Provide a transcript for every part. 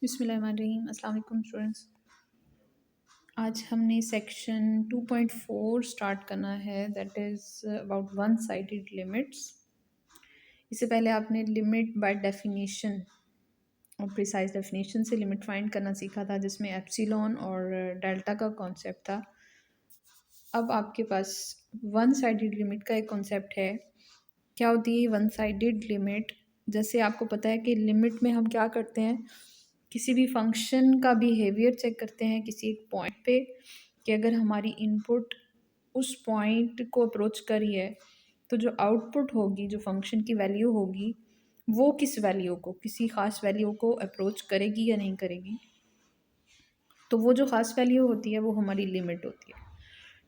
बिस्मिल्लाहिर्रहमानिर्रहीम। अस्सलाम वालेकुम स्टूडेंट्स। आज हमने सेक्शन 2.4 स्टार्ट करना है, that is about one sided limits. इससे पहले आपने लिमिट बाय डेफिनेशन और प्रिसाइज डेफिनेशन से लिमिट फाइंड करना सीखा था, जिसमें एप्सिलॉन और डेल्टा का कॉन्सेप्ट था। अब आपके पास वन साइडेड लिमिट का एक कॉन्सेप्ट है। क्या होती है वन साइडेड लिमिट? जैसे आपको पता है कि लिमिट में हम क्या करते हैं, किसी भी फंक्शन का बिहेवियर चेक करते हैं किसी एक पॉइंट पे, कि अगर हमारी इनपुट उस पॉइंट को अप्रोच करी है तो जो आउटपुट होगी, जो फंक्शन की वैल्यू होगी, वो किस वैल्यू को, किसी ख़ास वैल्यू को अप्रोच करेगी या नहीं करेगी। तो वो जो ख़ास वैल्यू होती है वो हमारी लिमिट होती है।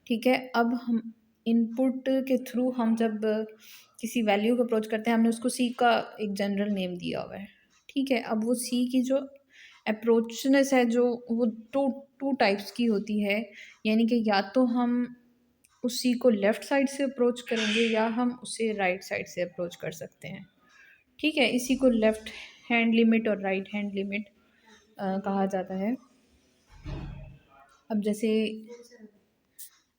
ठीक है, अब हम इनपुट के थ्रू हम जब किसी वैल्यू को अप्रोच करते हैं, हमने उसको सी का एक जनरल नेम दिया हुआ है। ठीक है, अब वो सी की जो अप्रोचनेस है, जो वो टू टू टाइप्स की होती है, यानी कि या तो हम उस सी को लेफ़्ट साइड से अप्रोच करेंगे या हम उसे राइट साइड से अप्रोच कर सकते हैं। ठीक है, इसी को लेफ़्ट हैंड लिमिट और राइट हैंड लिमिट कहा जाता है। अब जैसे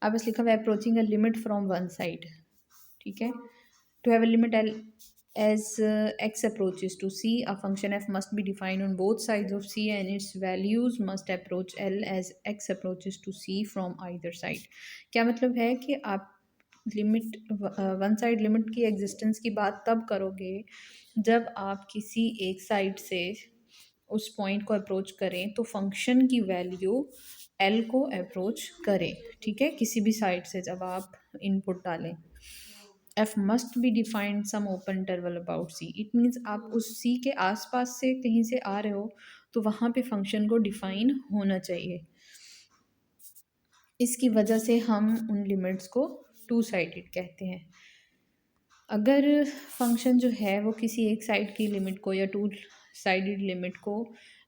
अब बस लिखा हुआ है approaching a limit from one side. ठीक है, to have a limit L as x approaches to C, a function f must be defined on both sides of C and its values must approach L as x approaches to C from either side। क्या मतलब है कि आप limit one side limit की existence की बात तब करोगे जब आप किसी एक साइड से उस पॉइंट को अप्रोच करें तो फंक्शन की वैल्यू एल को अप्रोच करे। ठीक है, किसी भी साइड से जब आप इनपुट डालें, F must be defined some open interval about C, it means आप उस सी के आसपास से कहीं से आ रहे हो तो वहाँ पे फंक्शन को डिफाइन होना चाहिए। इसकी वजह से हम उन लिमिट्स को टू साइडेड कहते हैं। अगर फंक्शन जो है वो किसी एक साइड की लिमिट को या टू साइडेड लिमिट को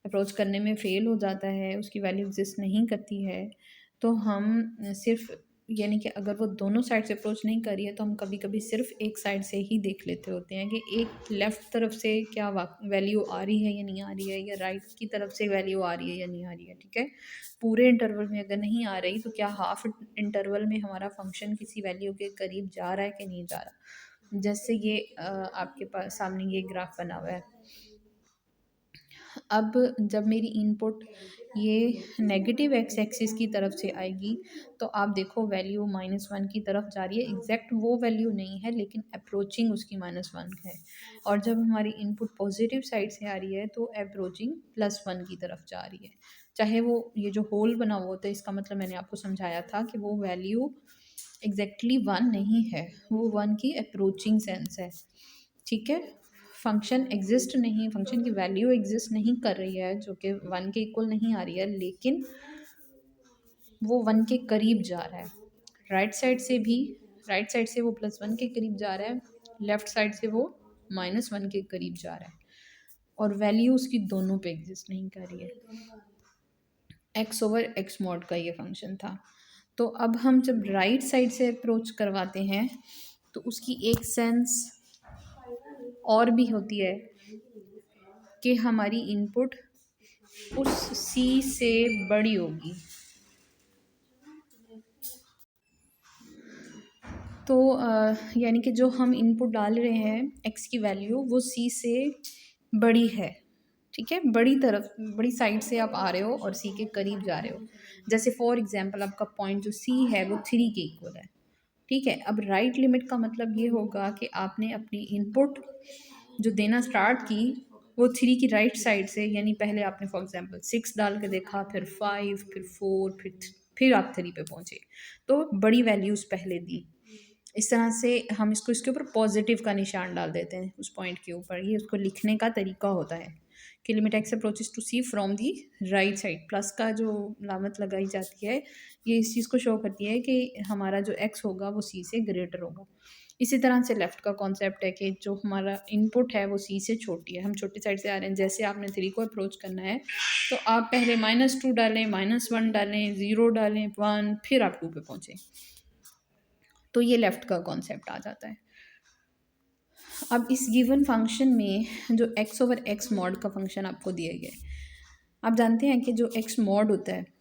अप्रोच करने में फ़ेल हो जाता है, उसकी वैल्यू एग्जिस्ट नहीं करती है, तो हम सिर्फ, यानी कि अगर वो दोनों साइड से अप्रोच नहीं कर रही है तो हम कभी कभी सिर्फ एक साइड से ही देख लेते होते हैं कि एक लेफ़्ट तरफ से क्या वैल्यू आ रही है या नहीं आ रही है, या राइट की तरफ से वैल्यू आ रही है या नहीं आ रही है। ठीक है, पूरे इंटरवल में अगर नहीं आ रही तो क्या हाफ इंटरवल में हमारा फंक्शन किसी वैल्यू के करीब जा रहा है कि नहीं जा रहा। जैसे ये आपके पास सामने ये ग्राफ बना हुआ है। अब जब मेरी इनपुट ये नेगेटिव एक्स एक्सिस की तरफ से आएगी तो आप देखो वैल्यू -1 की तरफ जा रही है। एग्जैक्ट वो वैल्यू नहीं है, लेकिन अप्रोचिंग उसकी -1 है। और जब हमारी इनपुट पॉजिटिव साइड से आ रही है तो अप्रोचिंग +1 की तरफ जा रही है। चाहे वो ये जो होल बना हुआ होता है, इसका मतलब मैंने आपको समझाया था कि वो वैल्यू एग्जैक्टली 1 नहीं है, वो 1 की अप्रोचिंग सेंस है। ठीक है, फंक्शन एग्जिस्ट नहीं, फंक्शन की वैल्यू एग्जिस्ट नहीं कर रही है, जो कि 1 के इक्वल नहीं आ रही है, लेकिन वो 1 के करीब जा रहा है। राइट साइड से भी, राइट साइड से वो +1 के करीब जा रहा है, लेफ्ट साइड से वो -1 के करीब जा रहा है, और वैल्यू उसकी दोनों पे एग्जिस्ट नहीं कर रही है। एक्स ओवर एक्स मॉड का ये फंक्शन था। तो अब हम जब राइट साइड से अप्रोच करवाते हैं तो उसकी एक सेंस और भी होती है कि हमारी इनपुट उस सी से बड़ी होगी। तो यानी कि जो हम इनपुट डाल रहे हैं एक्स की वैल्यू, वो सी से बड़ी है। ठीक है, बड़ी तरफ, बड़ी साइड से आप आ रहे हो और सी के करीब जा रहे हो। जैसे फॉर एग्जांपल आपका पॉइंट जो सी है वो 3 के इक्वल है। ठीक है, अब राइट लिमिट का मतलब ये होगा कि आपने अपनी इनपुट जो देना स्टार्ट की वो 3 की राइट साइड से, यानी पहले आपने फॉर एग्जांपल 6 डाल के देखा, फिर 5, फिर 4, फिर आप 3 पे पहुंचे, तो बड़ी वैल्यूज़ पहले दी। इस तरह से हम इसके ऊपर पॉजिटिव का निशान डाल देते हैं उस पॉइंट के ऊपर। ये उसको लिखने का तरीका होता है कि limit x approaches to C from the right side. Plus का जो लामत लगाई जाती है, ये इस चीज़ को शो करती है कि हमारा जो एक्स होगा वो सी से ग्रेटर होगा। इसी तरह से लेफ़्ट का कॉन्सेप्ट है कि जो हमारा इनपुट है वो सी से छोटी है, हम छोटी साइड से आ रहे हैं। जैसे आपने 3 को अप्रोच करना है तो आप पहले -2 डालें, -1 डालें, 0 डालें, 1, फिर आप 2 पे पहुँचें। तो ये लेफ़्ट का कॉन्सेप्ट आ जाता है। अब इस गिवन फंक्शन में जो एक्स ओवर एक्स मॉड का फंक्शन आपको दिया गया है, आप जानते हैं कि जो एक्स मॉड होता है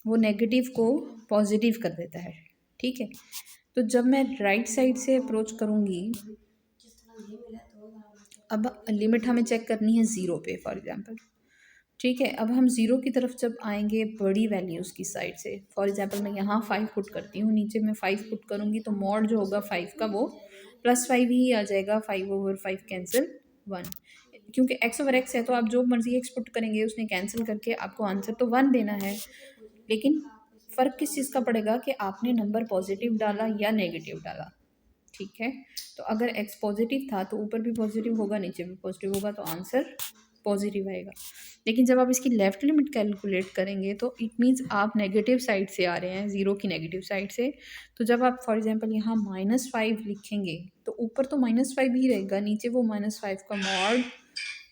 वो नेगेटिव को पॉजिटिव कर देता है, ठीक है। तो जब मैं राइट साइड से अप्रोच करूँगी, अब लिमिट हमें चेक करनी है ज़ीरो पे फॉर एग्जांपल, ठीक है। अब हम ज़ीरो की तरफ जब आएंगे बड़ी वैल्यूज़ की साइड से, फॉर एग्जांपल मैं यहाँ 5 पुट करती हूँ, नीचे मैं 5 पुट करूँगी तो मॉड जो होगा 5 का वो +5 ही आ जाएगा, 5/5 कैंसिल 1, क्योंकि एक्स ओवर एक्स है तो आप जो मर्जी एक्स पुट करेंगे उसने कैंसिल करके आपको आंसर तो 1 देना है। लेकिन फ़र्क किस चीज़ का पड़ेगा कि आपने नंबर पॉजिटिव डाला या नेगेटिव डाला, ठीक है। तो अगर एक्स पॉजिटिव था तो ऊपर भी पॉजिटिव होगा, नीचे भी पॉजिटिव होगा, तो आंसर पॉजिटिव आएगा। लेकिन जब आप इसकी लेफ्ट लिमिट कैलकुलेट करेंगे तो इट मीन्स आप नेगेटिव साइड से आ रहे हैं, ज़ीरो की नेगेटिव साइड से। तो जब आप फॉर एग्जांपल यहाँ -5 लिखेंगे तो ऊपर तो -5 ही रहेगा, नीचे वो -5 का मॉड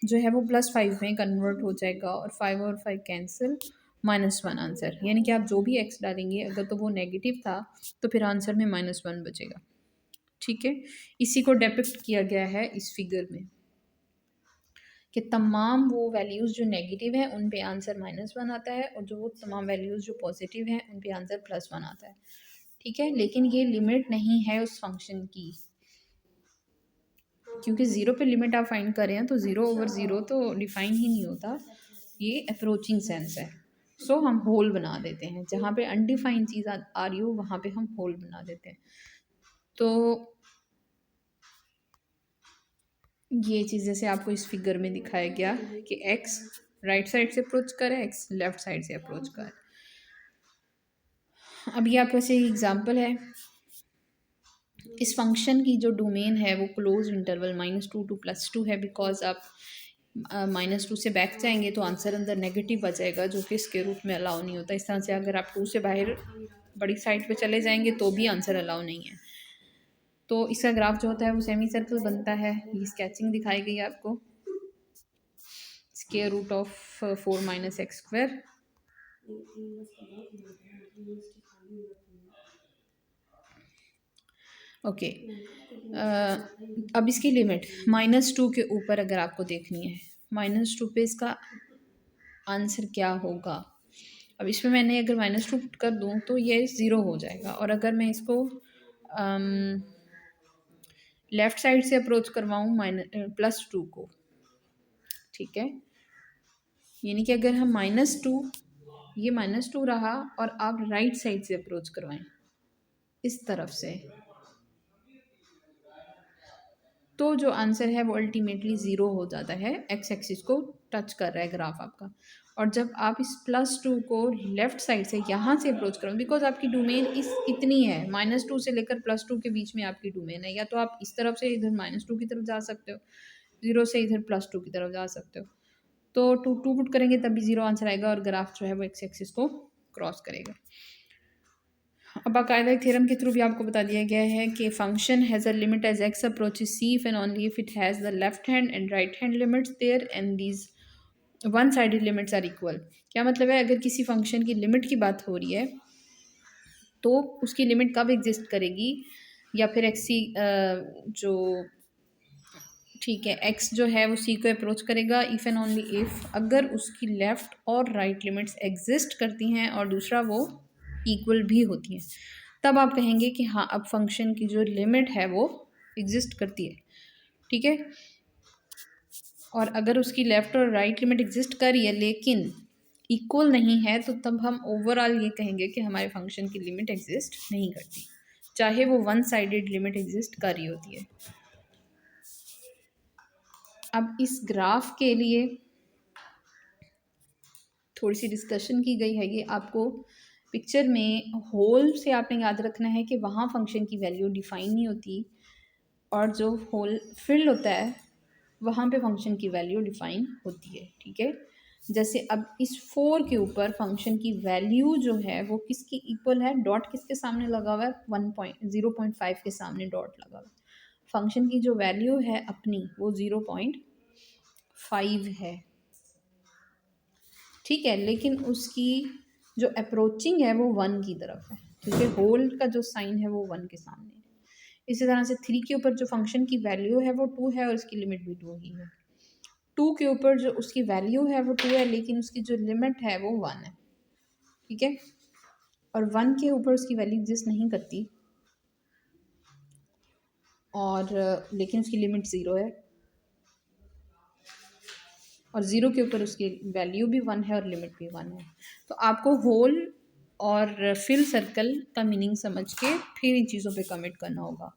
जो है वो +5 में कन्वर्ट हो जाएगा और 5 और 5 कैंसिल, -1 आंसर। यानी कि आप जो भी एक्स डालेंगे अगर तो वो नेगेटिव था तो फिर आंसर में -1 बचेगा, ठीक है। इसी को डिपिक्ट किया गया है इस फिगर में कि तमाम वो वैल्यूज़ जो नेगेटिव हैं उन पे आंसर -1 आता है और जो वो तमाम वैल्यूज़ जो पॉजिटिव हैं उन पे आंसर +1 आता है, ठीक है। लेकिन ये लिमिट नहीं है उस फंक्शन की, क्योंकि ज़ीरो पे लिमिट आप फाइंड कर रहे हैं तो ज़ीरो तो डिफाइन ही नहीं होता, ये अप्रोचिंग सेंस है। सो हम होल बना देते हैं, जहाँ पे अनडिफाइंड चीज़ आ रही हो वहाँ पे हम होल बना देते हैं। तो ये चीज़ जैसे आपको इस फिगर में दिखाया गया कि एक्स राइट साइड से अप्रोच करे, एक्स लेफ्ट साइड से अप्रोच करे। अब ये आपके पास एक एग्जांपल है, इस फंक्शन की जो डोमेन है वो क्लोज इंटरवल -2 to +2 है, बिकॉज आप -2 से बैक जाएंगे तो आंसर अंदर नेगेटिव आ जाएगा जो कि इसके रूट में अलाउ नहीं होता। इस तरह से अगर आप 2 से बाहर बड़ी साइड पे चले जाएंगे तो भी आंसर अलाउ नहीं है। तो इसका ग्राफ जो होता है वो सेमी सर्कल बनता है, ये स्केचिंग दिखाई गई है आपको, square root of 4 - x²। Okay, अब इसकी लिमिट -2 के ऊपर अगर आपको देखनी है, -2 पे इसका आंसर क्या होगा। अब इसमें मैंने अगर -2 पुट कर दूँ तो ये ज़ीरो हो जाएगा, और अगर मैं इसको लेफ़्ट साइड से अप्रोच करवाऊँ +2 को, ठीक है। यानी कि अगर हम -2, ये -2 रहा और आप राइट साइड से अप्रोच करवाएं इस तरफ से, तो जो आंसर है वो अल्टीमेटली ज़ीरो हो जाता है, एक्स एक्सिस को टच कर रहा है ग्राफ आपका। और जब आप इस +2 को लेफ़्ट साइड से यहाँ से अप्रोच करो, बिकॉज आपकी डोमेन इतनी है, -2 से लेकर +2 के बीच में आपकी डोमेन है, या तो आप इस तरफ से इधर -2 की तरफ जा सकते हो, 0 से इधर +2 की तरफ जा सकते हो। तो टू पुट करेंगे तब भी ज़ीरो आंसर आएगा और ग्राफ जो है वो एक्स एक्सिस को क्रॉस करेगा। अब बाकायदा एक थ्योरम के थ्रू भी आपको बता दिया गया है कि function has a limit as X approaches C if and only if it has the left hand and right hand limits there and these one sided limits are equal. क्या मतलब है, अगर किसी फंक्शन की लिमिट की बात हो रही है तो उसकी लिमिट कब एग्जिस्ट करेगी, या फिर एक्स सी जो ठीक है एक्स जो है वो सी को अप्रोच करेगा इफ़ एंड ओनली इफ़ अगर उसकी लेफ़्ट और राइट लिमिट्स एग्जिस्ट करती हैं और दूसरा वो इक्वल भी होती हैं, तब आप कहेंगे कि हाँ अब फंक्शन की जो लिमिट है वो एग्जिस्ट करती है, ठीक है। और अगर उसकी लेफ़्ट और राइट लिमिट एग्जिस्ट कर रही है लेकिन इक्वल नहीं है, तो तब हम ओवरऑल ये कहेंगे कि हमारे फंक्शन की लिमिट एग्जिस्ट नहीं करती, चाहे वो वन साइडेड लिमिट एग्जिस्ट कर रही होती है। अब इस ग्राफ के लिए थोड़ी सी डिस्कशन की गई है कि आपको पिक्चर में होल से आपने याद रखना है कि वहाँ फंक्शन की वैल्यू डिफाइन नहीं होती, और जो होल फिल होता है वहाँ पे फंक्शन की वैल्यू डिफाइन होती है, ठीक है। जैसे अब इस 4 के ऊपर फंक्शन की वैल्यू जो है वो किसकी इक्वल है, डॉट किसके सामने लगा हुआ है, 0.5 के सामने डॉट लगा हुआ है। फंक्शन की जो वैल्यू है अपनी वो 0.5 है, ठीक है। लेकिन उसकी जो अप्रोचिंग है वो 1 की तरफ है, क्योंकि होल का जो साइन है वो 1 के सामने है। इसी तरह से 3 के ऊपर जो फंक्शन की वैल्यू है वो 2 है और इसकी लिमिट भी 2 ही है। टू के ऊपर जो उसकी वैल्यू है वो 2 है, लेकिन उसकी जो लिमिट है वो 1 है, ठीक है। और 1 के ऊपर उसकी वैल्यू एग्जिस्ट नहीं करती, और लेकिन उसकी लिमिट 0 है, और 0 के ऊपर उसकी वैल्यू भी 1 है और लिमिट भी 1 है। तो आपको होल और फिल सर्कल का मीनिंग समझ के फिर इन चीज़ों पे कमिट करना होगा,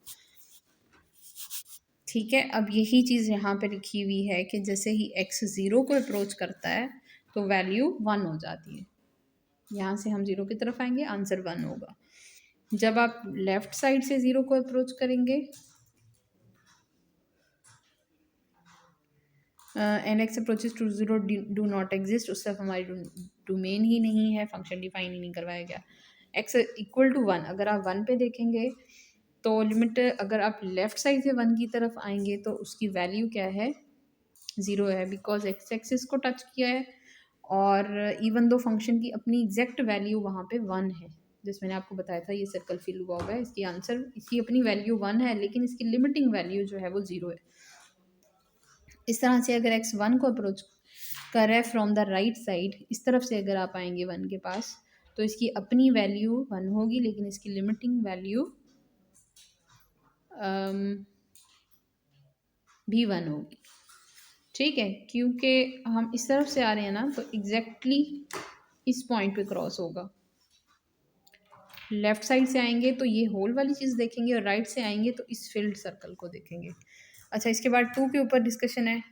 ठीक है। अब यही चीज़ यहाँ पे लिखी हुई है कि जैसे ही x 0 को अप्रोच करता है तो वैल्यू 1 हो जाती है। यहाँ से हम 0 की तरफ आएंगे, आंसर 1 होगा। जब आप लेफ्ट साइड से 0 को अप्रोच करेंगे, and X approaches to 0 do not exist, उस तरफ हमारी डोमेन ही नहीं है, फंक्शन डिफाइन ही नहीं करवाया गया। एक्स इक्वल टू 1, अगर आप 1 पे देखेंगे तो लिमिट, अगर आप लेफ्ट साइड से 1 की तरफ आएंगे तो उसकी वैल्यू क्या है, 0 है, बिकॉज एक्स एक्सिस को टच किया है। और इवन दो फंक्शन की अपनी एग्जैक्ट वैल्यू वहाँ पे 1 है, जिस मैंने आपको बताया था ये सर्कल फिल हुआ होगा, इसकी आंसर, इसकी अपनी वैल्यू 1 है, लेकिन इसकी लिमिटिंग वैल्यू जो है वो 0 है। इस तरह से अगर x 1 को अप्रोच कर रहा है फ्रॉम द राइट साइड, इस तरफ से अगर आप आएंगे 1 के पास, तो इसकी अपनी वैल्यू 1 होगी, लेकिन इसकी लिमिटिंग वैल्यू भी 1 होगी, ठीक है। क्योंकि हम इस तरफ से आ रहे हैं ना, तो एग्जैक्टली इस पॉइंट पे क्रॉस होगा। लेफ्ट साइड से आएंगे तो ये होल वाली चीज़ देखेंगे, और राइट से आएंगे तो इस फील्ड सर्कल को देखेंगे। अच्छा, इसके बाद 2 के ऊपर डिस्कशन है।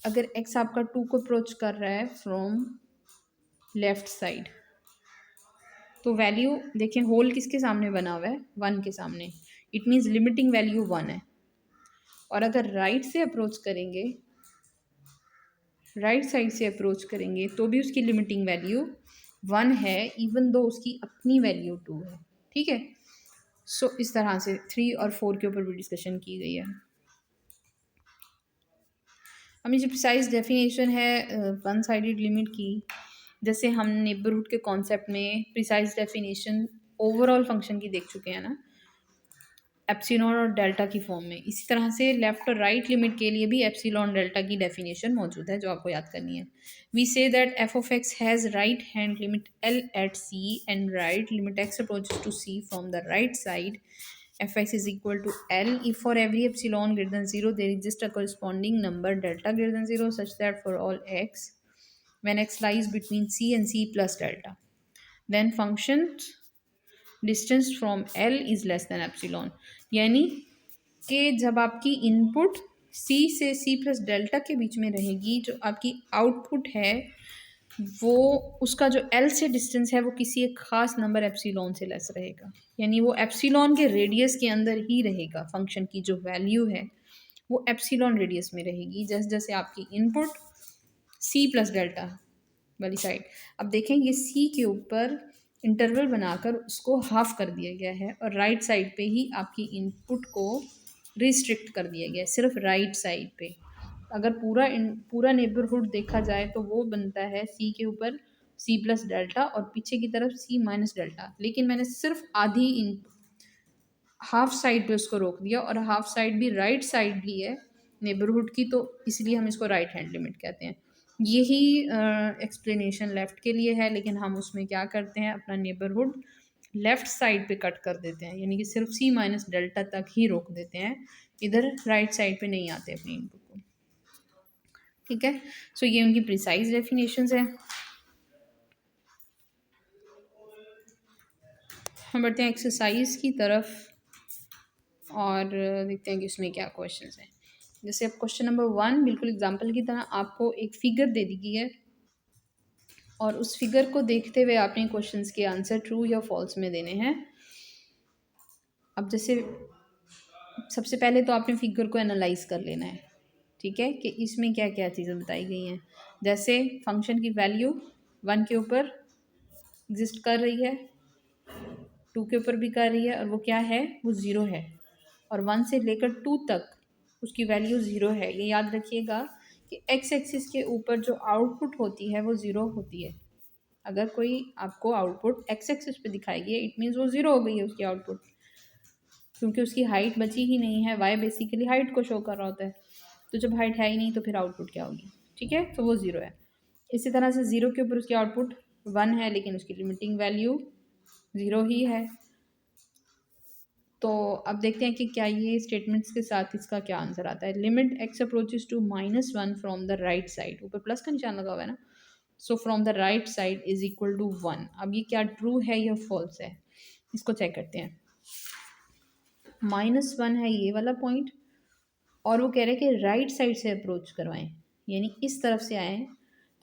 अगर x आपका 2 को अप्रोच कर रहा है फ्रॉम लेफ्ट साइड, तो वैल्यू देखें, होल किसके सामने बना हुआ है, 1 के सामने, इट मीन्स लिमिटिंग वैल्यू 1 है। और अगर राइट से अप्रोच करेंगे, राइट साइड से अप्रोच करेंगे, तो भी उसकी लिमिटिंग वैल्यू 1 है, इवन दो उसकी अपनी वैल्यू 2 है, ठीक है। सो इस तरह से 3 और 4 के ऊपर भी डिस्कशन की गई है। हमें जो प्रिसाइज डेफिनेशन है वन साइडेड लिमिट की, जैसे हम नेबरहुड के कॉन्सेप्ट में प्रिसाइज डेफिनेशन ओवरऑल फंक्शन की देख चुके हैं ना, एप्सिलॉन और डेल्टा की फॉर्म में, इसी तरह से लेफ्ट और राइट लिमिट के लिए भी एप्सिलॉन डेल्टा की डेफिनेशन मौजूद है, जो आपको याद करनी है। We see that F of X has right hand limit L at C and right limit x approaches to C from the right side fx is equal to L if for every epsilon greater than 0 there exists a corresponding number delta greater than 0 such that for all x when x lies between c and c plus delta then function distance from L is less than epsilon। यानी कि जब आपकी input c से c plus delta के बीच में रहेगी, जो आपकी आउटपुट है वो, उसका जो L से डिस्टेंस है वो किसी एक खास नंबर एप्सिलॉन से लेस रहेगा, यानी वो एप्सिलॉन के रेडियस के अंदर ही रहेगा। फंक्शन की जो वैल्यू है वो एप्सिलॉन रेडियस में रहेगी, जैसे जैसे आपकी इनपुट c प्लस डेल्टा वाली साइड। अब देखें, ये c के ऊपर इंटरवल बनाकर उसको हाफ कर दिया गया है, और राइट साइड पे ही आपकी इनपुट को रिस्ट्रिक्ट कर दिया गया है, सिर्फ राइट साइड पे। अगर पूरा नेबरहुड देखा जाए तो वो बनता है c के ऊपर c प्लस डेल्टा और पीछे की तरफ c माइनस डेल्टा, लेकिन मैंने सिर्फ आधी इन हाफ साइड पे उसको रोक दिया, और हाफ साइड भी राइट साइड ली है नेबरहुड की, तो इसलिए हम इसको राइट हैंड लिमिट कहते हैं। यही एक्सप्लेनेशन लेफ़्ट के लिए है, लेकिन हम उसमें क्या करते हैं, अपना नेबरहुड लेफ़्ट साइड पे कट कर देते हैं, यानी कि सिर्फ c माइनस डेल्टा तक ही रोक देते हैं, इधर राइट साइड पे नहीं आते अपनी इनपुट को, ठीक है। सो ये उनकी प्रिसाइज डेफिनेशंस है। हम बढ़ते हैं एक्सरसाइज की तरफ और देखते हैं कि उसमें क्या क्वेश्चंस हैं। जैसे अब क्वेश्चन नंबर 1 बिल्कुल एग्जांपल की तरह आपको एक फिगर दे दी गई है, और उस फिगर को देखते हुए आपने क्वेश्चंस के आंसर ट्रू या फॉल्स में देने हैं। अब जैसे सबसे पहले तो आपने फिगर को एनालाइज कर लेना है, ठीक है, कि इसमें क्या क्या चीज़ें बताई गई हैं। जैसे फंक्शन की वैल्यू 1 के ऊपर एग्जिस्ट कर रही है, 2 के ऊपर भी कर रही है, और वो क्या है, वो 0 है, और 1 से लेकर 2 तक उसकी वैल्यू 0 है। ये याद रखिएगा कि एक्स एक्सिस के ऊपर जो आउटपुट होती है वो 0 होती है। अगर कोई आपको आउटपुट एक्स एक्सिस पे दिखाएगी, इट मीन्स वो 0 हो गई है उसकी आउटपुट, क्योंकि उसकी हाइट बची ही नहीं है। वाई बेसिकली हाइट को शो कर रहा होता है, तो जब हाइट है ही नहीं तो फिर आउटपुट क्या होगी, ठीक है, तो वो ज़ीरो है। इसी तरह से ज़ीरो के ऊपर उसकी आउटपुट 1 है, लेकिन उसकी लिमिटिंग वैल्यू ज़ीरो ही है। तो अब देखते हैं कि क्या ये स्टेटमेंट्स के साथ इसका क्या आंसर आता है। Limit x approaches to -1 from the right side, ऊपर प्लस का निशान लगा हुआ है ना, so from the right side is equal to 1। अब ये क्या ट्रू है या फॉल्स है, इसको चेक करते हैं। -1 है ये वाला पॉइंट, और वो कह रहे हैं कि राइट साइड से अप्रोच करवाएं, यानी इस तरफ से आए,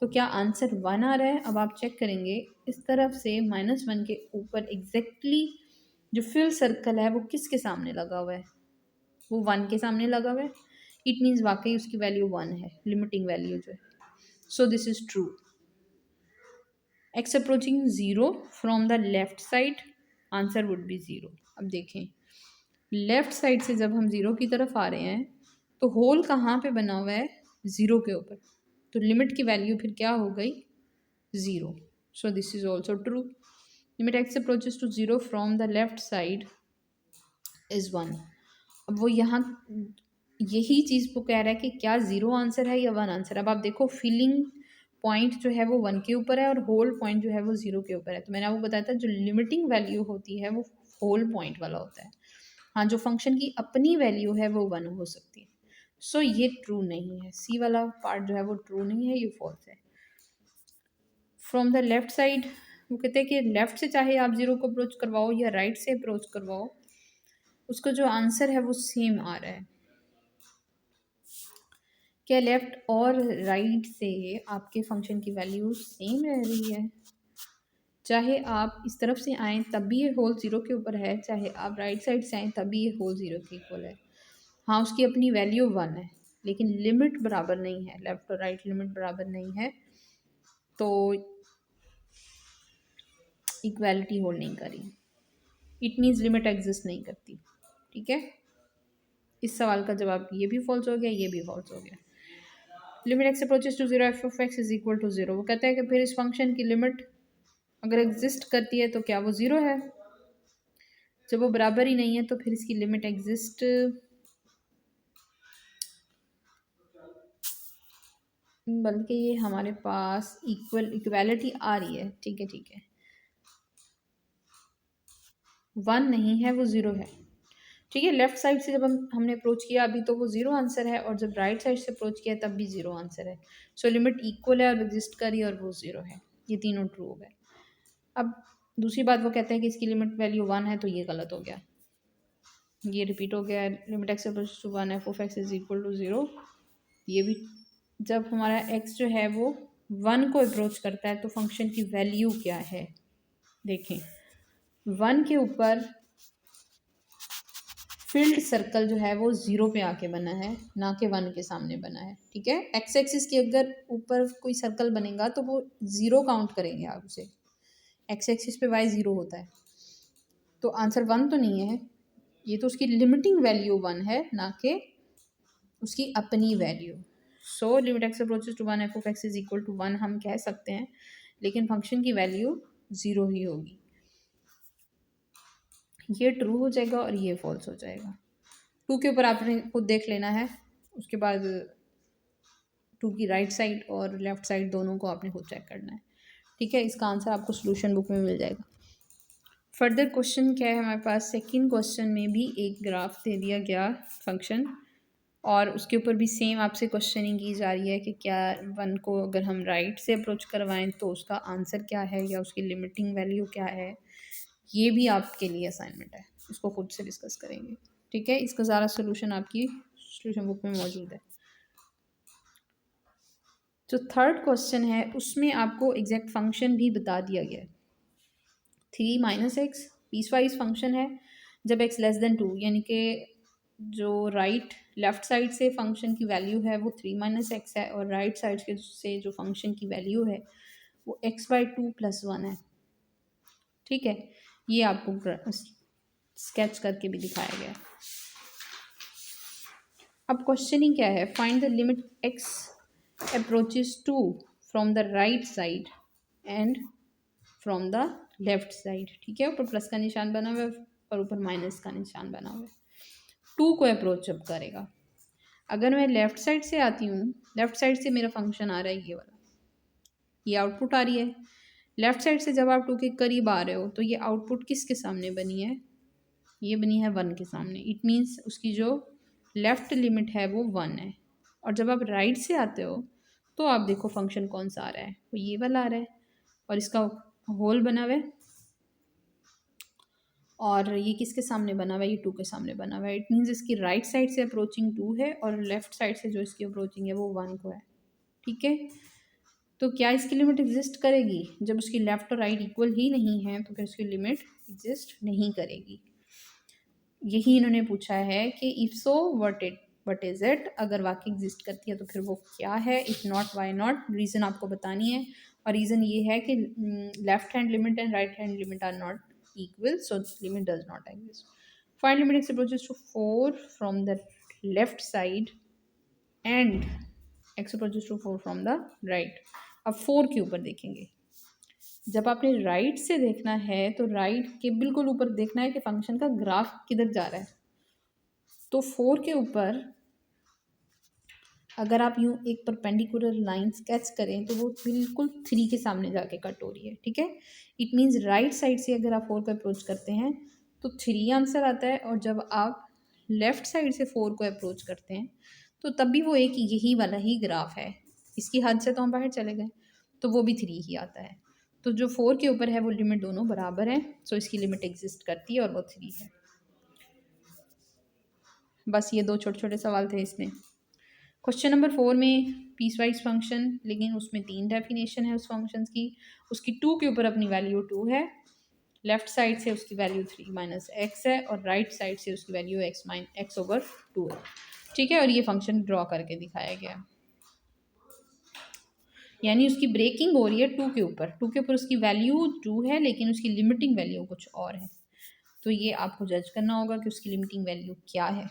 तो क्या आंसर 1 आ रहा है। अब आप चेक करेंगे इस तरफ से -1 के ऊपर एग्जैक्टली जो फिल सर्कल है वो किसके सामने लगा हुआ है, वो 1 के सामने लगा हुआ है। इट मीन्स वाकई उसकी वैल्यू 1 है, लिमिटिंग वैल्यू जो है। सो this is true. X approaching 0 from the left side, answer would be 0। अब देखें लेफ्ट साइड से जब हम 0 की तरफ आ रहे हैं तो होल कहाँ पे बना हुआ है, 0 के ऊपर, तो लिमिट की वैल्यू फिर क्या हो गई, 0। So this is also true. Limit x approaches to 0 from the left side is 1। अब वो यहाँ यही चीज़ वो कह रहा है कि क्या 0 आंसर है या 1 आंसर है। अब आप देखो फिलिंग पॉइंट जो है वो 1 के ऊपर है और होल पॉइंट जो है वो 0 के ऊपर है। तो मैंने आपको बताया था जो लिमिटिंग वैल्यू होती है वो होल पॉइंट वाला होता है। हाँ, जो फंक्शन की अपनी वैल्यू है वो 1 हो सकती है। सो ये ट्रू नहीं है, सी वाला पार्ट जो है वो ट्रू नहीं है, ये फॉल्स है। फ्रॉम द लेफ्ट साइड, वो कहते हैं कि लेफ्ट से चाहे आप 0 को अप्रोच करवाओ या राइट से अप्रोच करवाओ, उसका जो आंसर है वो सेम आ रहा है। क्या लेफ्ट और राइट से आपके फंक्शन की वैल्यू सेम रह रही है, चाहे आप इस तरफ से आएँ तब भी ये होल 0 के ऊपर है, चाहे आप राइट साइड से आएँ तब भी ये होल 0 के इक्वल है। हाँ, उसकी अपनी वैल्यू 1 है, लेकिन लिमिट बराबर नहीं है, लेफ्ट और राइट लिमिट बराबर नहीं है, तो इक्वालिटी होल्ड नहीं करी। इट मीन्स लिमिट एग्जिस्ट नहीं करती, ठीक है। इस सवाल का जवाब ये भी फॉल्स हो गया, ये भी फॉल्स हो गया। Limit x approaches to 0 f of x is equal to 0, वो कहता है कि फिर इस फंक्शन की लिमिट अगर एग्जिस्ट करती है तो क्या वो 0 है। जब वो बराबर ही नहीं है तो फिर इसकी लिमिट एग्जिस्ट, बल्कि ये हमारे पास इक्वालिटी आ रही है, ठीक है ठीक है, 1 नहीं है वो 0 है, ठीक है। लेफ्ट साइड से जब हमने अप्रोच किया अभी तो वो 0 आंसर है, और जब राइट साइड से अप्रोच किया तब भी 0 आंसर है। सो लिमिट इक्वल है और एग्जिस्ट कर रही है और वो 0 है, ये तीनों ट्रू हो गए। अब दूसरी बात वो कहते हैं कि इसकी लिमिट वैल्यू 1 है, तो ये गलत हो गया, ये रिपीट हो गया। Limit x approach to 1 f of x is equal to 0, ये भी जब हमारा एक्स जो है वो 1 को अप्रोच करता है तो फंक्शन की वैल्यू क्या है, देखें 1 के ऊपर फील्ड सर्कल जो है वो 0 पे आके बना है, ना कि 1 के सामने बना है, ठीक है। एक्स एक्सिस के अगर ऊपर कोई सर्कल बनेगा तो वो 0 काउंट करेंगे आप उसे, एक्स एक्सिस पे वाई 0 होता है, तो आंसर 1 तो नहीं है, ये तो उसकी लिमिटिंग वैल्यू 1 है, ना कि उसकी अपनी value. So limit x approaches to 1 f of x is equal to 1 हम कह सकते हैं, लेकिन फंक्शन की वैल्यू 0 ही होगी। ये ट्रू हो जाएगा और ये फॉल्स हो जाएगा। 2 के ऊपर आपने खुद देख लेना है, उसके बाद 2 की राइट साइड और लेफ्ट साइड दोनों को आपने खुद चेक करना है, ठीक है। इसका आंसर आपको सोल्यूशन बुक में मिल जाएगा। फर्दर क्वेश्चन क्या है हमारे पास, सेकंड क्वेश्चन में भी एक ग्राफ दे दिया गया फंक्शन, और उसके ऊपर भी सेम आपसे क्वेश्चनिंग की जा रही है कि क्या 1 को अगर हम राइट से अप्रोच करवाएं तो उसका आंसर क्या है या उसकी लिमिटिंग वैल्यू क्या है। ये भी आपके लिए असाइनमेंट है, इसको खुद से डिस्कस करेंगे, ठीक है। इसका सारा सोल्यूशन आपकी सोल्यूशन बुक में मौजूद है। जो थर्ड क्वेश्चन है उसमें आपको एग्जैक्ट फंक्शन भी बता दिया गया है। 3 माइनस एक्स पीसवाइज फंक्शन है, जब एक्स लेस देन 2, यानी कि जो राइट लेफ्ट साइड से फंक्शन की वैल्यू है वो 3 माइनस एक्स है, और राइट साइड से जो फंक्शन की वैल्यू है वो x/2 + 1 है, ठीक है। ये आपको स्केच करके भी दिखाया गया है। अब क्वेश्चनिंग क्या है, find the limit x approaches to from the right side and from the left side, ठीक है। ऊपर प्लस का निशान बना हुआ है और ऊपर माइनस का निशान बना हुआ है। 2 को अप्रोच जब करेगा अगर मैं लेफ़्ट साइड से आती हूँ, लेफ़्ट साइड से मेरा फंक्शन आ रहा है ये वाला, ये आउटपुट आ रही है। लेफ़्ट साइड से जब आप 2 के करीब आ रहे हो तो ये आउटपुट किसके सामने बनी है? ये बनी है 1 के सामने। इट मीन्स उसकी जो लेफ़्ट लिमिट है वो 1 है। और जब आप राइट से आते हो तो आप देखो फंक्शन कौन सा आ रहा है, वो ये वाला आ रहा है और इसका होल बना हुआ है। और ये किसके सामने बना हुआ है? ये 2 के सामने बना हुआ है। इट मीन्स इसकी राइट साइड से अप्रोचिंग 2 है और लेफ़्ट साइड से जो इसकी अप्रोचिंग है वो 1 को है। ठीक है? तो क्या इसकी लिमिट एग्जिस्ट करेगी? जब उसकी लेफ़्ट और राइट इक्वल ही नहीं है तो फिर उसकी लिमिट एग्जिस्ट नहीं करेगी। यही इन्होंने पूछा है कि if so what is it? अगर वाक़ई एग्जिस्ट करती है तो फिर वो क्या है? If not why not? Reason आपको बतानी है और रीज़न ये है कि left hand limit and right hand limit are not equal, so limit does not exist. Find limit x approaches to 4 from the left side and x approaches to 4 from the right. अब 4 के ऊपर देखेंगे। जब आपने right से देखना है तो राइट के बिल्कुल ऊपर देखना है कि फंक्शन का ग्राफ किधर जा रहा है। तो 4 के ऊपर अगर आप यूँ एक परपेंडिकुलर लाइन स्केच करें तो वो बिल्कुल 3 के सामने जाके कट हो रही है। ठीक है? इट मीन्स राइट साइड से अगर आप 4 को अप्रोच करते हैं तो 3 आंसर आता है और जब आप लेफ़्ट साइड से 4 को अप्रोच करते हैं तो तब भी वो एक यही वाला ही ग्राफ है। इसकी हद से तो हम बाहर चले गए, तो वो भी 3 ही आता है। तो जो 4 के ऊपर है वो लिमिट दोनों बराबर हैं, सो इसकी लिमिट एग्जिस्ट करती है और वो 3 है। बस ये 2 छोटे-छोटे सवाल थे इसमें। क्वेश्चन नंबर 4 में पीस वाइज फंक्शन, लेकिन उसमें 3 डेफिनेशन है उस फंक्शन की। उसकी 2 के ऊपर अपनी वैल्यू 2 है, लेफ्ट साइड से उसकी वैल्यू 3 माइनस एक्स है और राइट साइड से उसकी वैल्यू एक्स ओवर 2 है। ठीक है? और ये फंक्शन ड्रॉ करके दिखाया गया, यानी उसकी ब्रेकिंग हो रही है 2 के ऊपर। 2 के ऊपर उसकी वैल्यू 2 है लेकिन उसकी लिमिटिंग वैल्यू कुछ और है। तो ये आपको जज करना होगा कि उसकी लिमिटिंग वैल्यू क्या है।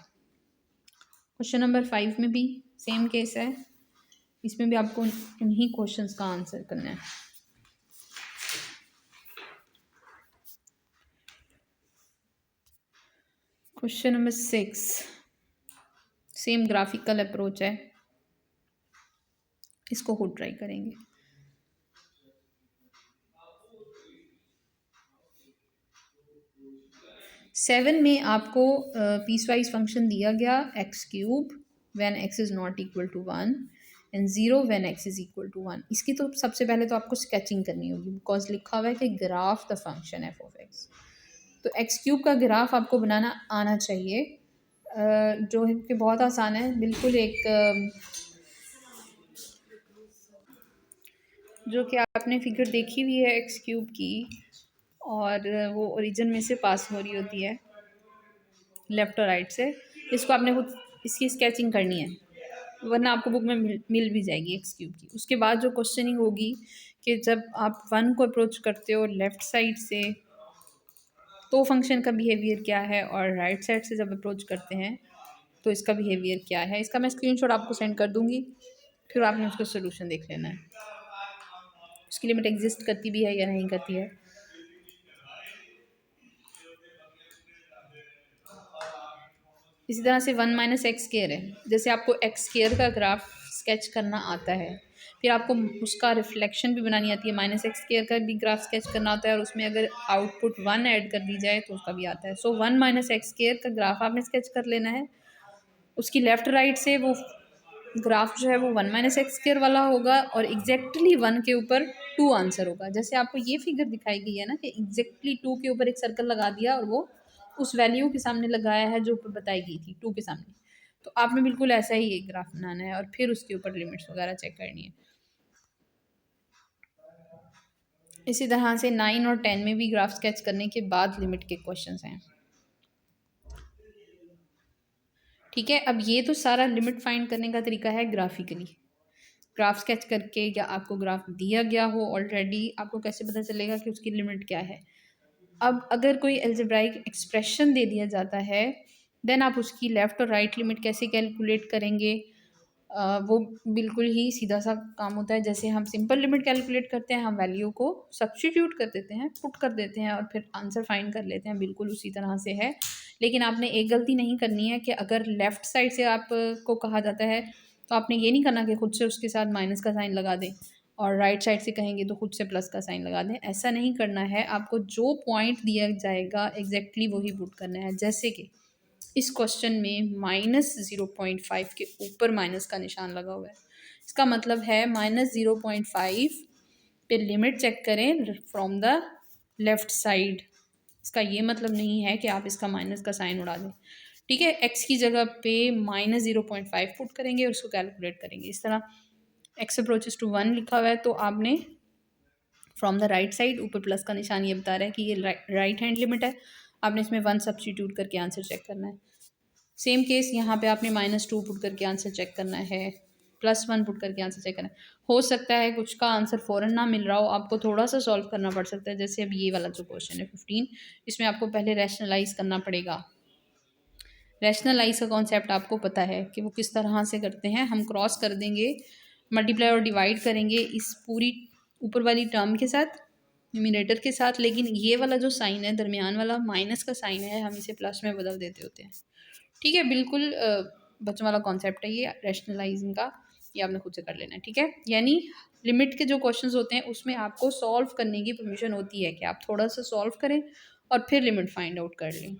क्वेश्चन नंबर 5 में भी सेम केस है, इसमें भी आपको इन्हीं क्वेश्चंस का आंसर करना है। Question number 6 same graphical approach है, इसको खुद ट्राई करेंगे। सेवन में आपको पीस वाइज फंक्शन दिया गया x cube when x is not equal to 1 and 0 when x is equal to 1। इसकी तो सबसे पहले तो आपको स्केचिंग करनी होगी, बिकॉज लिखा हुआ है कि graph the function F of x. तो एक्स क्यूब का ग्राफ आपको बनाना आना चाहिए, जो है कि बहुत आसान है। बिल्कुल एक जो कि आपने फिगर देखी हुई है एक्स क्यूब की, और वो ओरिजिन में से पास हो रही होती है लेफ़्ट और राइट से। इसको आपने खुद इसकी स्केचिंग करनी है, वरना आपको बुक में मिल भी जाएगी एक्स क्यूब की। उसके बाद जो क्वेश्चनिंग होगी कि जब आप 1 को अप्रोच करते हो लेफ़्ट साइड से तो फंक्शन का बिहेवियर क्या है, और राइट साइड से जब अप्रोच करते हैं तो इसका बिहेवियर क्या है। इसका मैं स्क्रीनशॉट आपको सेंड कर दूँगी, फिर आपने उसका सोल्यूशन देख लेना है, उसकी लिमिट एग्जिस्ट करती भी है या नहीं करती है। इसी तरह से 1 माइनस एक्स स्केयर है, जैसे आपको एक्स स्केयर का ग्राफ स्केच करना आता है, फिर आपको उसका रिफ्लेक्शन भी बनानी आती है। माइनस एक्स स्केयर का भी ग्राफ स्केच करना आता है और उसमें अगर आउटपुट 1 ऐड कर दी जाए तो उसका भी आता है। सो 1 माइनस एक्स स्केयर का ग्राफ आपने स्केच कर लेना है। उसकी लेफ़्ट राइट से वो ग्राफ जो है वो 1 माइनस एक्स स्केयर वाला होगा और एग्जैक्टली 1 के ऊपर 2 आंसर होगा। जैसे आपको ये फिगर दिखाई गई है ना कि एग्जैक्टली 2 के ऊपर एक सर्कल लगा दिया और वो उस वैल्यू के सामने लगाया है जो ऊपर बताई गई थी 2 के सामने। तो आपने बिल्कुल ऐसा ही एक ग्राफ बनाना है और फिर उसके ऊपर लिमिट्स वगैरह चेक करनी है। इसी तरह से 9 और 10 में भी ग्राफ स्केच करने के बाद लिमिट के क्वेश्चंस हैं। ठीक है? अब ये तो सारा लिमिट फाइंड करने का तरीका है ग्राफिकली, ग्राफ स्केच करके, या आपको ग्राफ दिया गया हो ऑलरेडी, आपको कैसे पता चलेगा कि उसकी लिमिट क्या है। अब अगर कोई अलजेब्राइक एक्सप्रेशन दे दिया जाता है, देन आप उसकी लेफ़्ट और राइट लिमिट कैसे कैलकुलेट करेंगे, वो बिल्कुल ही सीधा सा काम होता है। जैसे हम सिंपल लिमिट कैलकुलेट करते हैं, हम वैल्यू को सब्स्टिट्यूट कर देते हैं, पुट कर देते हैं और फिर आंसर फाइंड कर लेते हैं, बिल्कुल उसी तरह से है। लेकिन आपने एक गलती नहीं करनी है कि अगर लेफ़्ट साइड से आपको कहा जाता है तो आपने ये नहीं करना कि खुद से उसके साथ माइनस का साइन लगा दें, और राइट साइड से कहेंगे तो खुद से प्लस का साइन लगा दें। ऐसा नहीं करना है, आपको जो पॉइंट दिया जाएगा एग्जैक्टली वही पुट करना है। जैसे कि इस क्वेश्चन में -0.5 के ऊपर माइनस का निशान लगा हुआ है, इसका मतलब है -0.5 पे लिमिट चेक करें फ्रॉम द लेफ्ट साइड। इसका ये मतलब नहीं है कि आप इसका माइनस का साइन उड़ा दें। ठीक है, एक्स की जगह पे -0.5 पुट करेंगे और उसको कैलकुलेट करेंगे। इस तरह एक्स अप्रोचेस टू 1 लिखा हुआ है तो आपने फ्रॉम द राइट साइड, ऊपर प्लस का निशान ये बता रहा है कि ये राइट हैंड लिमिट है, आपने इसमें 1 सब्स्टिट्यूट करके आंसर चेक करना है। सेम केस यहाँ पे आपने -2 पुट करके आंसर चेक करना है, +1 पुट करके आंसर चेक करना है। हो सकता है कुछ का आंसर फ़ौरन ना मिल रहा हो, आपको थोड़ा सा सॉल्व करना पड़ सकता है। जैसे अब ये वाला जो क्वेश्चन है 15, इसमें आपको पहले रैशनलाइज करना पड़ेगा। रैशनलाइज का कॉन्सेप्ट आपको पता है कि वो किस तरह से करते हैं। हम क्रॉस कर देंगे, मल्टीप्लाई और डिवाइड करेंगे इस पूरी ऊपर वाली टर्म के साथ, न्यूमरेटर के साथ, लेकिन ये वाला जो साइन है दरमियान वाला माइनस का साइन है, हम इसे प्लस में बदल देते होते हैं। ठीक है, बिल्कुल बच्चों वाला कॉन्सेप्ट है ये रैशनलाइजिंग का, ये आपने खुद से कर लेना है। ठीक है, यानी लिमिट के जो क्वेश्चंस होते हैं उसमें आपको सॉल्व करने की परमिशन होती है कि आप थोड़ा सा सॉल्व करें और फिर लिमिट फाइंड आउट कर लें।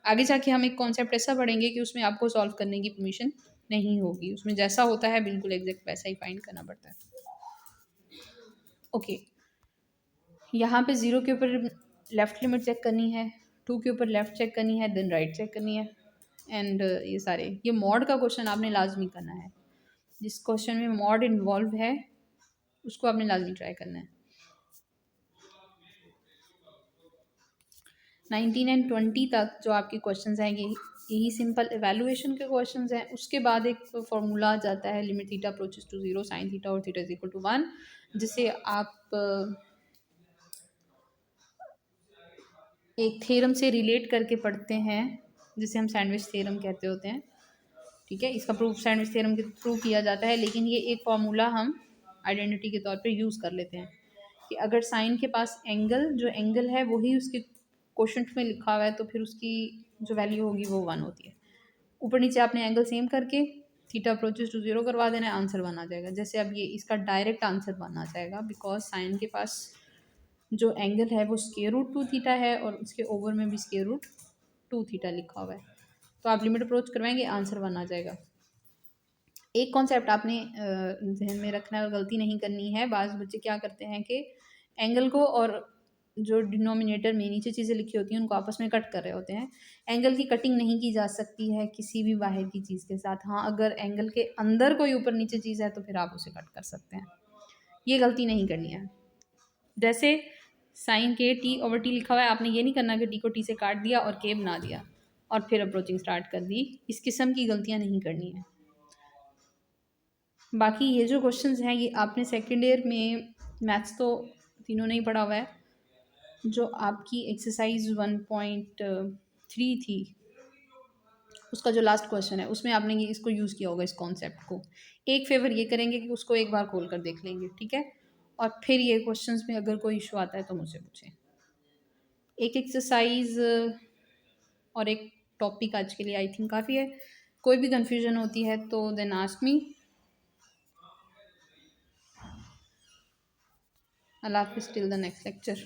आगे जाके हम एक कॉन्सेप्ट ऐसा पढ़ेंगे कि उसमें आपको सॉल्व करने की परमिशन नहीं होगी, उसमें जैसा होता है बिल्कुल एग्जैक्ट वैसा ही फाइंड करना पड़ता है। ओके, यहाँ पे 0 के ऊपर लेफ्ट लिमिट चेक करनी है, 2 के ऊपर लेफ्ट चेक करनी है, देन राइट चेक करनी है, एंड ये सारे, ये मॉड का क्वेश्चन आपने लाजमी करना है। जिस क्वेश्चन में मॉड इन्वॉल्व है उसको आपने लाजमी ट्राई करना है। 19 एंड 20 तक जो आपके क्वेश्चंस हैं यही सिंपल एवेलुएशन के क्वेश्चंस हैं। उसके बाद एक फॉर्मूला आ जाता है limit theta approaches to 0 sine theta और थीटा इज इक्वल टू 1, जिसे आप एक थ्योरम से रिलेट करके पढ़ते हैं, जिसे हम सैंडविच थ्योरम कहते होते हैं। ठीक है, इसका प्रूफ सैंडविच थ्योरम के थ्रू किया जाता है, लेकिन ये एक फार्मूला हम आइडेंटिटी के तौर पे यूज़ कर लेते हैं कि अगर साइन के पास एंगल, जो एंगल है वही उसके क्वोशंट में लिखा हुआ है, तो फिर उसकी जो वैल्यू होगी वो 1 होती है। ऊपर नीचे आपने एंगल सेम करके थीटा अप्रोचेस टू 0 करवा देना है, आंसर 1 आ जाएगा। जैसे अब ये इसका डायरेक्ट आंसर 1 आ जाएगा, बिकॉज साइन के पास जो एंगल है वो स्क्वायर रूट 2 थीटा है और उसके ओवर में भी स्क्वायर रूट 2 थीटा लिखा हुआ है। तो आप लिमिट अप्रोच करवाएंगे, आंसर 1 आ जाएगा। एक कॉन्सेप्ट आपने जहन में रखना है और गलती नहीं करनी है। बाज़ बच्चे क्या करते हैं कि एंगल को और जो डिनोमिनेटर में नीचे चीज़ें लिखी होती हैं उनको आपस में कट कर रहे होते हैं। एंगल की कटिंग नहीं की जा सकती है किसी भी बाहर की चीज़ के साथ। हाँ, अगर एंगल के अंदर कोई ऊपर नीचे चीज़ है तो फिर आप उसे कट कर सकते हैं, ये गलती नहीं करनी है। जैसे साइन के टी ओवर टी लिखा हुआ है, आपने ये नहीं करना कि टी को टी से काट दिया और के बना दिया और फिर अप्रोचिंग स्टार्ट कर दी। इस किस्म की गलतियाँ नहीं करनी है। बाकी ये जो क्वेश्चंस हैं ये आपने सेकेंड ईयर में मैथ्स तो तीनों नहीं पढ़ा हुआ है। जो आपकी एक्सरसाइज 1.3 थी उसका जो लास्ट क्वेश्चन है उसमें आपने ये इसको यूज़ किया होगा, इस कॉन्सेप्ट को। एक फेवर ये करेंगे कि उसको एक बार खोल कर देख लेंगे, ठीक है, और फिर ये क्वेश्चंस में अगर कोई इशू आता है तो मुझसे पूछें। एक एक्सरसाइज और एक टॉपिक आज के लिए आई थिंक काफ़ी है। कोई भी कन्फ्यूजन होती है तो देन आस्क मी। अल्लाह हाफिज़ टिल द नेक्स्ट लेक्चर।